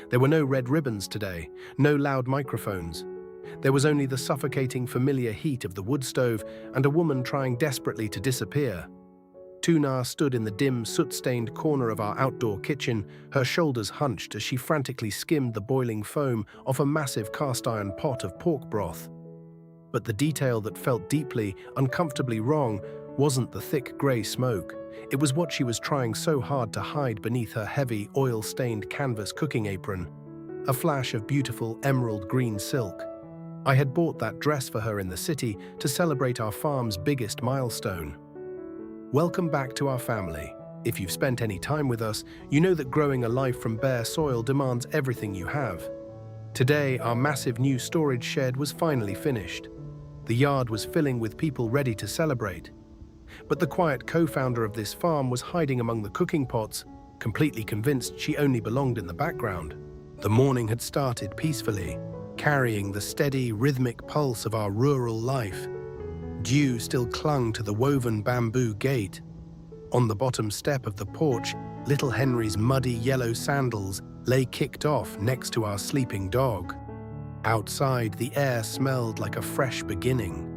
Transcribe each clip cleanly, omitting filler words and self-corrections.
There were no red ribbons today, no loud microphones. There was only the suffocating familiar heat of the wood stove and a woman trying desperately to disappear. Tuna stood in the dim, soot-stained corner of our outdoor kitchen, her shoulders hunched as she frantically skimmed the boiling foam off a massive cast-iron pot of pork broth. But the detail that felt deeply, uncomfortably wrong wasn't the thick grey smoke. It was what she was trying so hard to hide beneath her heavy, oil-stained canvas cooking apron. A flash of beautiful emerald green silk. I had bought that dress for her in the city to celebrate our farm's biggest milestone. Welcome back to our family. If you've spent any time with us, you know that growing a life from bare soil demands everything you have. Today, our massive new storage shed was finally finished. The yard was filling with people ready to celebrate. But the quiet co-founder of this farm was hiding among the cooking pots, completely convinced she only belonged in the background. The morning had started peacefully, carrying the steady, rhythmic pulse of our rural life. Dew still clung to the woven bamboo gate. On the bottom step of the porch, little Henry's muddy yellow sandals lay kicked off next to our sleeping dog. Outside, the air smelled like a fresh beginning.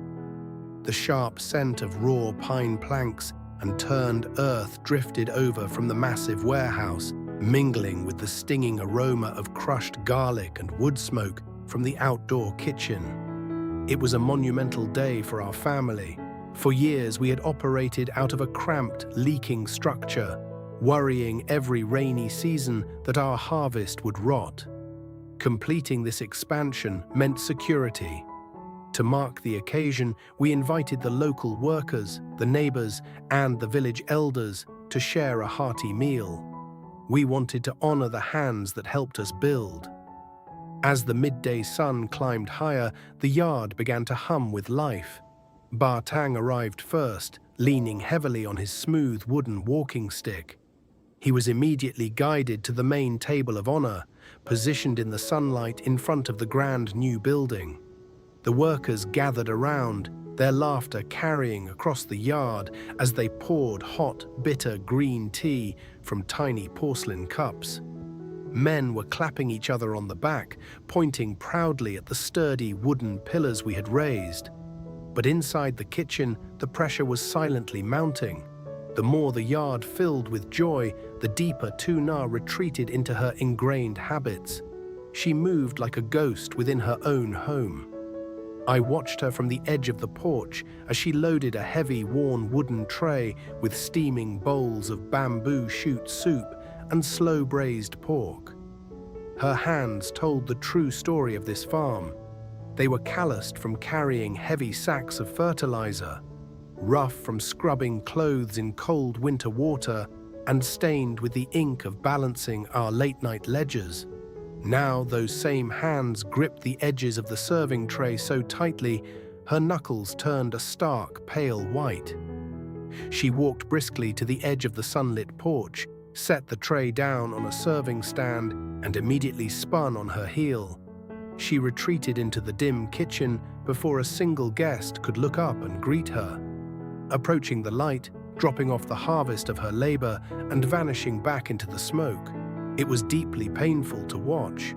The sharp scent of raw pine planks and turned earth drifted over from the massive warehouse, mingling with the stinging aroma of crushed garlic and wood smoke from the outdoor kitchen. It was a monumental day for our family. For years, we had operated out of a cramped, leaking structure, worrying every rainy season that our harvest would rot. Completing this expansion meant security. To mark the occasion, we invited the local workers, the neighbors, and the village elders to share a hearty meal. We wanted to honor the hands that helped us build. As the midday sun climbed higher, the yard began to hum with life. Bartang arrived first, leaning heavily on his smooth wooden walking stick. He was immediately guided to the main table of honor, positioned in the sunlight in front of the grand new building. The workers gathered around, their laughter carrying across the yard as they poured hot, bitter green tea from tiny porcelain cups. Men were clapping each other on the back, pointing proudly at the sturdy wooden pillars we had raised. But inside the kitchen, the pressure was silently mounting. The more the yard filled with joy, the deeper Tuna retreated into her ingrained habits. She moved like a ghost within her own home. I watched her from the edge of the porch as she loaded a heavy, worn wooden tray with steaming bowls of bamboo shoot soup and slow-braised pork. Her hands told the true story of this farm. They were calloused from carrying heavy sacks of fertilizer, rough from scrubbing clothes in cold winter water, and stained with the ink of balancing our late-night ledgers. Now those same hands gripped the edges of the serving tray so tightly, her knuckles turned a stark, pale white. She walked briskly to the edge of the sunlit porch, set the tray down on a serving stand, and immediately spun on her heel. She retreated into the dim kitchen before a single guest could look up and greet her. Approaching the light, dropping off the harvest of her labor and vanishing back into the smoke. It was deeply painful to watch.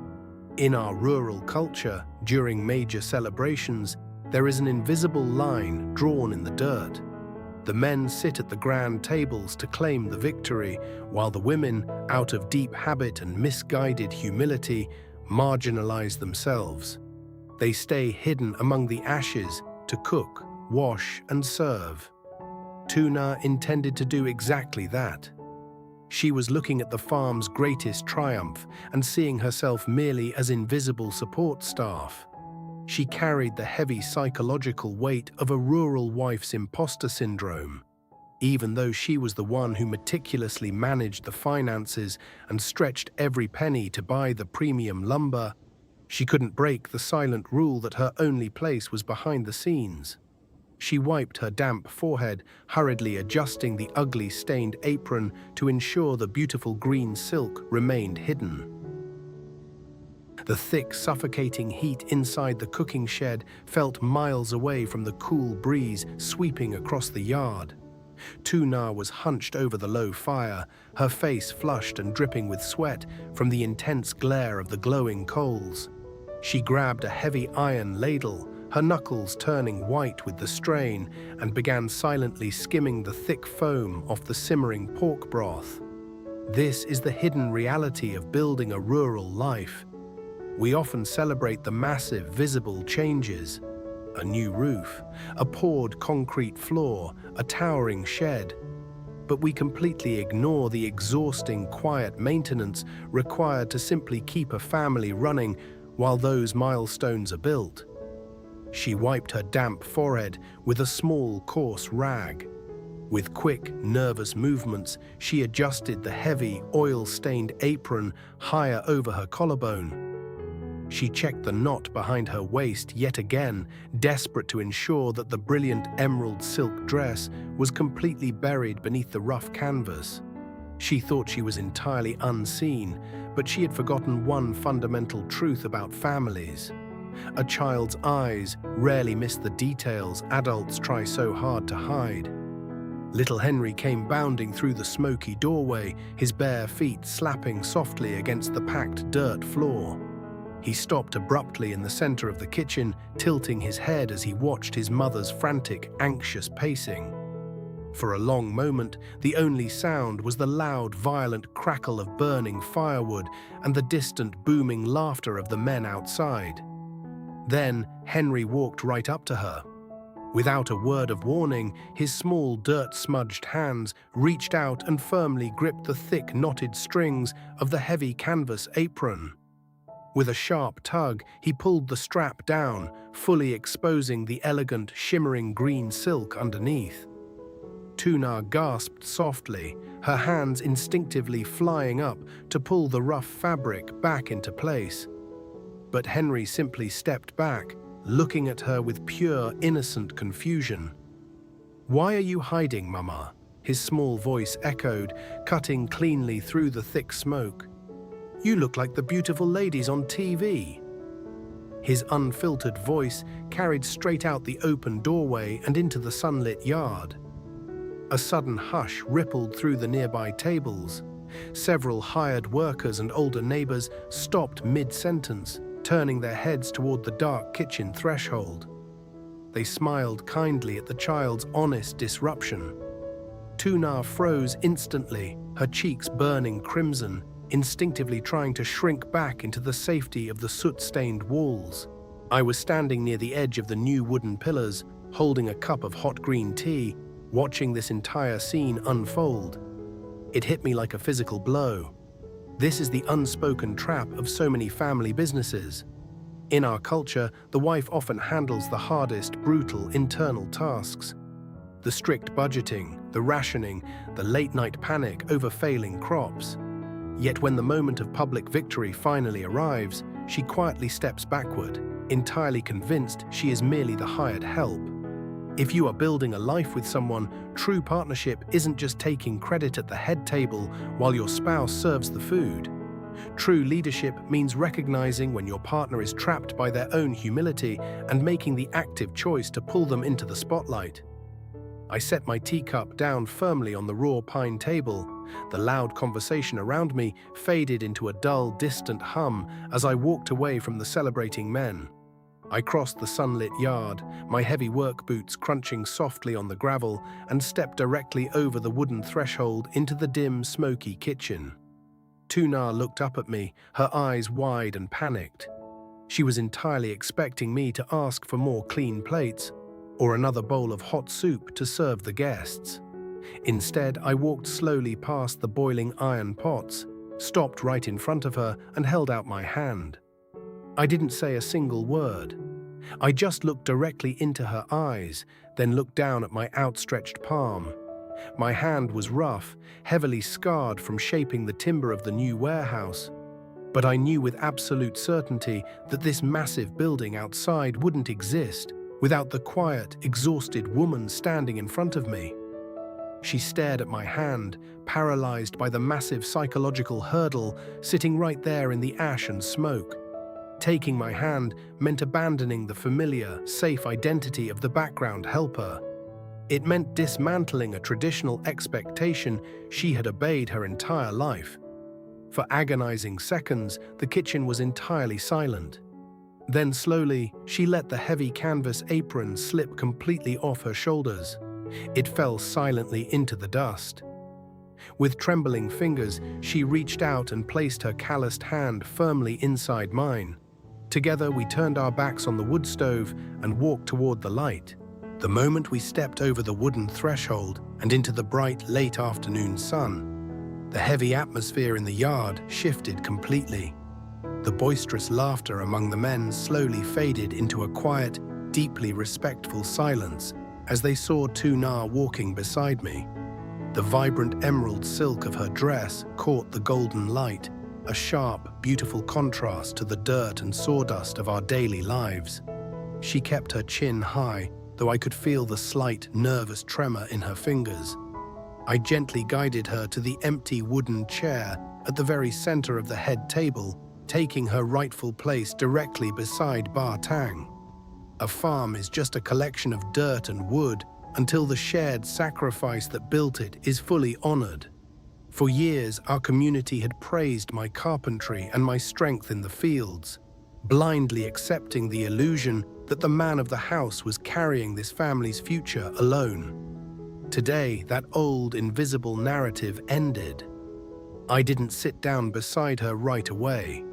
In our rural culture, during major celebrations, there is an invisible line drawn in the dirt. The men sit at the grand tables to claim the victory, while the women, out of deep habit and misguided humility, marginalize themselves. They stay hidden among the ashes to cook, wash, and serve. Tuna intended to do exactly that. She was looking at the farm's greatest triumph and seeing herself merely as invisible support staff. She carried the heavy psychological weight of a rural wife's imposter syndrome. Even though she was the one who meticulously managed the finances and stretched every penny to buy the premium lumber, she couldn't break the silent rule that her only place was behind the scenes. She wiped her damp forehead, hurriedly adjusting the ugly stained apron to ensure the beautiful green silk remained hidden. The thick, suffocating heat inside the cooking shed felt miles away from the cool breeze sweeping across the yard. Tu Na was hunched over the low fire, her face flushed and dripping with sweat from the intense glare of the glowing coals. She grabbed a heavy iron ladle, her knuckles turning white with the strain, and began silently skimming the thick foam off the simmering pork broth. This is the hidden reality of building a rural life. We often celebrate the massive, visible changes. A new roof, a poured concrete floor, a towering shed. But we completely ignore the exhausting, quiet maintenance required to simply keep a family running while those milestones are built. She wiped her damp forehead with a small, coarse rag. With quick, nervous movements, she adjusted the heavy, oil-stained apron higher over her collarbone. She checked the knot behind her waist yet again, desperate to ensure that the brilliant emerald silk dress was completely buried beneath the rough canvas. She thought she was entirely unseen, but she had forgotten one fundamental truth about families. A child's eyes rarely miss the details adults try so hard to hide. Little Henry came bounding through the smoky doorway, his bare feet slapping softly against the packed dirt floor. He stopped abruptly in the center of the kitchen, tilting his head as he watched his mother's frantic, anxious pacing. For a long moment, the only sound was the loud, violent crackle of burning firewood and the distant, booming laughter of the men outside. Then, Henry walked right up to her. Without a word of warning, his small, dirt-smudged hands reached out and firmly gripped the thick, knotted strings of the heavy canvas apron. With a sharp tug, he pulled the strap down, fully exposing the elegant, shimmering green silk underneath. Tu Na gasped softly, her hands instinctively flying up to pull the rough fabric back into place. But Henry simply stepped back, looking at her with pure, innocent confusion. "Why are you hiding, Mama?" his small voice echoed, cutting cleanly through the thick smoke. "You look like the beautiful ladies on TV." His unfiltered voice carried straight out the open doorway and into the sunlit yard. A sudden hush rippled through the nearby tables. Several hired workers and older neighbors stopped mid-sentence, turning their heads toward the dark kitchen threshold. They smiled kindly at the child's honest disruption. Tu Na froze instantly, her cheeks burning crimson, instinctively trying to shrink back into the safety of the soot-stained walls. I was standing near the edge of the new wooden pillars, holding a cup of hot green tea, watching this entire scene unfold. It hit me like a physical blow. This is the unspoken trap of so many family businesses. In our culture, the wife often handles the hardest, brutal internal tasks. The strict budgeting, the rationing, the late-night panic over failing crops. Yet when the moment of public victory finally arrives, she quietly steps backward, entirely convinced she is merely the hired help. If you are building a life with someone, true partnership isn't just taking credit at the head table while your spouse serves the food. True leadership means recognizing when your partner is trapped by their own humility and making the active choice to pull them into the spotlight. I set my teacup down firmly on the raw pine table. The loud conversation around me faded into a dull, distant hum as I walked away from the celebrating men. I crossed the sunlit yard, my heavy work boots crunching softly on the gravel, and stepped directly over the wooden threshold into the dim, smoky kitchen. Tu Na looked up at me, her eyes wide and panicked. She was entirely expecting me to ask for more clean plates, or another bowl of hot soup to serve the guests. Instead, I walked slowly past the boiling iron pots, stopped right in front of her, and held out my hand. I didn't say a single word. I just looked directly into her eyes, then looked down at my outstretched palm. My hand was rough, heavily scarred from shaping the timber of the new warehouse. But I knew with absolute certainty that this massive building outside wouldn't exist without the quiet, exhausted woman standing in front of me. She stared at my hand, paralyzed by the massive psychological hurdle sitting right there in the ash and smoke. Taking my hand meant abandoning the familiar, safe identity of the background helper. It meant dismantling a traditional expectation she had obeyed her entire life. For agonizing seconds, the kitchen was entirely silent. Then slowly, she let the heavy canvas apron slip completely off her shoulders. It fell silently into the dust. With trembling fingers, she reached out and placed her calloused hand firmly inside mine. Together, we turned our backs on the wood stove and walked toward the light. The moment we stepped over the wooden threshold and into the bright, late afternoon sun, the heavy atmosphere in the yard shifted completely. The boisterous laughter among the men slowly faded into a quiet, deeply respectful silence as they saw Tu Na walking beside me. The vibrant emerald silk of her dress caught the golden light, a sharp, beautiful contrast to the dirt and sawdust of our daily lives. She kept her chin high, though I could feel the slight, nervous tremor in her fingers. I gently guided her to the empty wooden chair at the very center of the head table, taking her rightful place directly beside Ba Tang. A farm is just a collection of dirt and wood until the shared sacrifice that built it is fully honored. For years, our community had praised my carpentry and my strength in the fields, blindly accepting the illusion that the man of the house was carrying this family's future alone. Today, that old, invisible narrative ended. I didn't sit down beside her right away.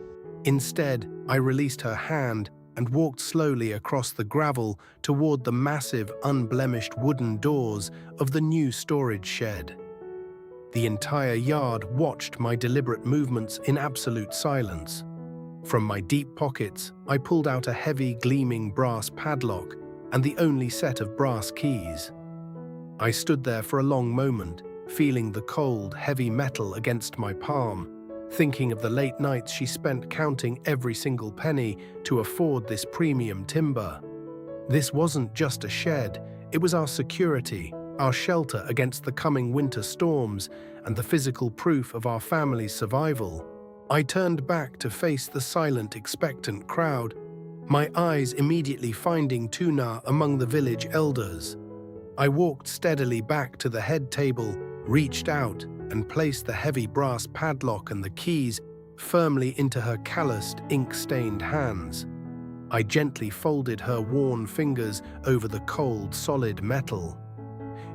Instead, I released her hand and walked slowly across the gravel toward the massive, unblemished wooden doors of the new storage shed. The entire yard watched my deliberate movements in absolute silence. From my deep pockets, I pulled out a heavy, gleaming brass padlock and the only set of brass keys. I stood there for a long moment, feeling the cold, heavy metal against my palm, thinking of the late nights she spent counting every single penny to afford this premium timber. This wasn't just a shed, it was our security, our shelter against the coming winter storms, and the physical proof of our family's survival. I turned back to face the silent, expectant crowd, my eyes immediately finding Tu Na among the village elders. I walked steadily back to the head table, reached out, and placed the heavy brass padlock and the keys firmly into her calloused, ink-stained hands. I gently folded her worn fingers over the cold, solid metal.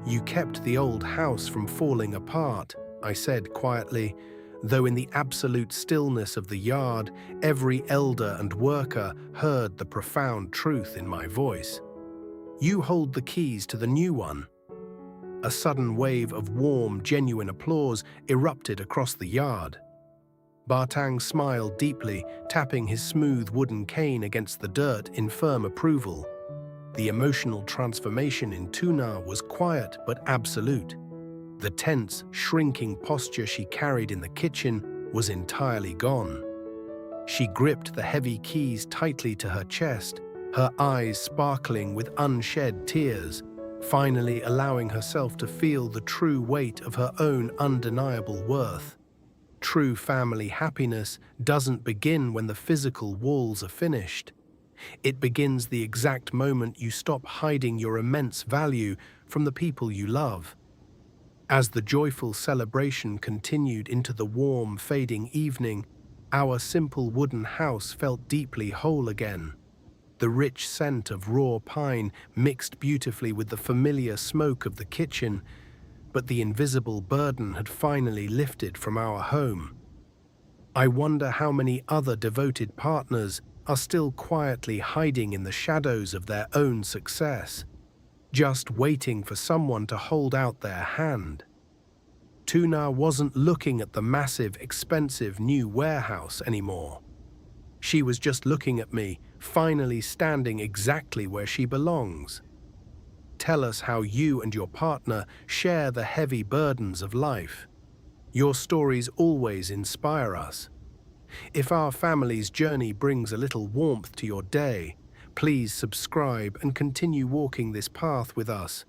"You kept the old house from falling apart," I said quietly, though in the absolute stillness of the yard, every elder and worker heard the profound truth in my voice. "You hold the keys to the new one." A sudden wave of warm, genuine applause erupted across the yard. Ba Tang smiled deeply, tapping his smooth wooden cane against the dirt in firm approval. The emotional transformation in Tu Na was quiet but absolute. The tense, shrinking posture she carried in the kitchen was entirely gone. She gripped the heavy keys tightly to her chest, her eyes sparkling with unshed tears, finally allowing herself to feel the true weight of her own undeniable worth. True family happiness doesn't begin when the physical walls are finished. It begins the exact moment you stop hiding your immense value from the people you love. As the joyful celebration continued into the warm, fading evening, our simple wooden house felt deeply whole again. The rich scent of raw pine mixed beautifully with the familiar smoke of the kitchen, but the invisible burden had finally lifted from our home. I wonder how many other devoted partners are still quietly hiding in the shadows of their own success, just waiting for someone to hold out their hand. Tu Na wasn't looking at the massive, expensive new warehouse anymore. She was just looking at me, finally standing exactly where she belongs. Tell us how you and your partner share the heavy burdens of life. Your stories always inspire us. If our family's journey brings a little warmth to your day, please subscribe and continue walking this path with us.